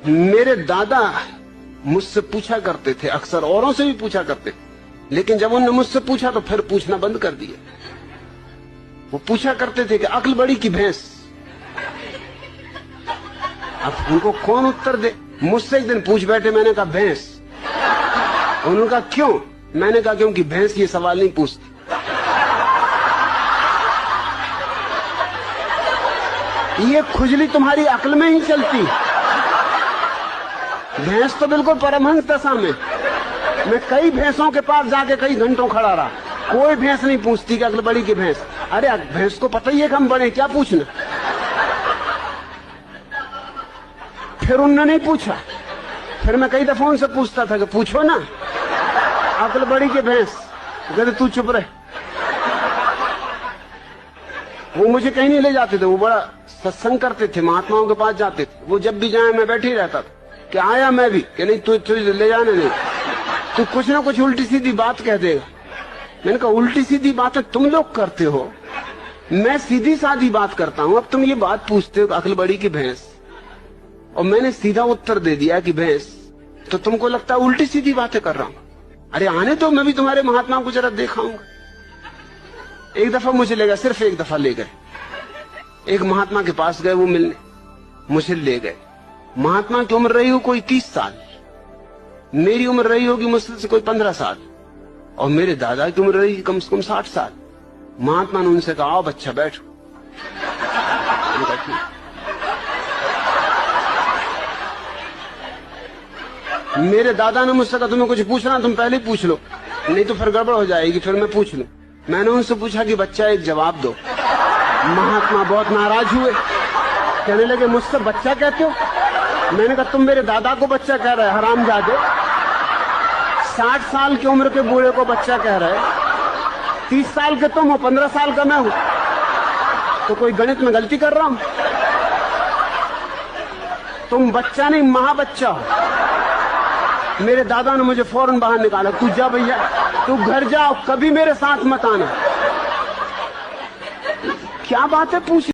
मेरे दादा मुझसे पूछा करते थे, अक्सर औरों से भी पूछा करते, लेकिन जब उन्होंने मुझसे पूछा तो फिर पूछना बंद कर दिया। वो पूछा करते थे कि अक्ल बड़ी की भैंस। अब उनको कौन उत्तर दे। मुझसे एक दिन पूछ बैठे, मैंने कहा भैंस। उन्होंने कहा क्यों? मैंने कहा क्योंकि भैंस ये सवाल नहीं पूछती। ये खुजली तुम्हारी अक्ल में ही चलती। भैंस तो बिल्कुल परमहंस दशा में। मैं कई भैंसों के पास जाके कई घंटों खड़ा रहा, कोई भैंस नहीं पूछती कि अक्ल बड़ी की भैंस। अरे भैंस को पता ही है कि हम बड़े, क्या पूछना। फिर उन्होंने नहीं पूछा। फिर मैं कई दफा उनसे पूछता था कि पूछो ना, अक्ल बड़ी की भैंस। कहते तू चुप रहे। वो मुझे कहीं नहीं ले जाते थे, वो बड़ा सत्संग करते थे, महात्माओं के पास जाते थे। वो जब भी जाए मैं बैठे ही रहता था कि आया मैं भी, कि नहीं तू ले जाने नहीं, तू कुछ ना कुछ उल्टी सीधी बात कह देगा। मैंने कहा उल्टी सीधी बातें तुम लोग करते हो, मैं सीधी सादी बात करता हूं। अब तुम ये बात पूछते हो अक्ल बड़ी की भैंस, और मैंने सीधा उत्तर दे दिया कि भैंस, तो तुमको लगता है उल्टी सीधी बातें कर रहा हूं। अरे आने दो, मैं भी तुम्हारे महात्मा को जरा दिखाऊंगा। एक दफा मुझे ले गए, सिर्फ एक दफा ले गए। एक महात्मा के पास गए वो मिलने, मुझे ले गए। महात्मा की उम्र रही हो कोई 30 साल, मेरी उम्र रही होगी मुश्किल से कोई 15 साल, और मेरे दादा की उम्र रही कम से कम 60 साल। महात्मा ने उनसे कहा आओ बच्चा बैठो। मेरे दादा ने मुझसे कहा तुम्हें कुछ पूछना तुम पहले ही पूछ लो, नहीं तो फिर गड़बड़ हो जाएगी, फिर मैं पूछ लूं। मैंने उनसे पूछा कि बच्चा एक जवाब दो। महात्मा बहुत नाराज हुए, कहने लगे मुझसे बच्चा कहते हो? मैंने कहा तुम मेरे दादा को बच्चा कह रहे हरामजादे, 60 साल की उम्र के बूढ़े को बच्चा कह रहे, 30 साल के तुम हो, 15 साल का मैं हूं, तो कोई गणित में गलती कर रहा हूं? तुम बच्चा नहीं महाबच्चा हो। मेरे दादा ने मुझे फौरन बाहर निकाला, तू जा भैया, तू घर जाओ, कभी मेरे साथ मत आना। क्या बात है पूछ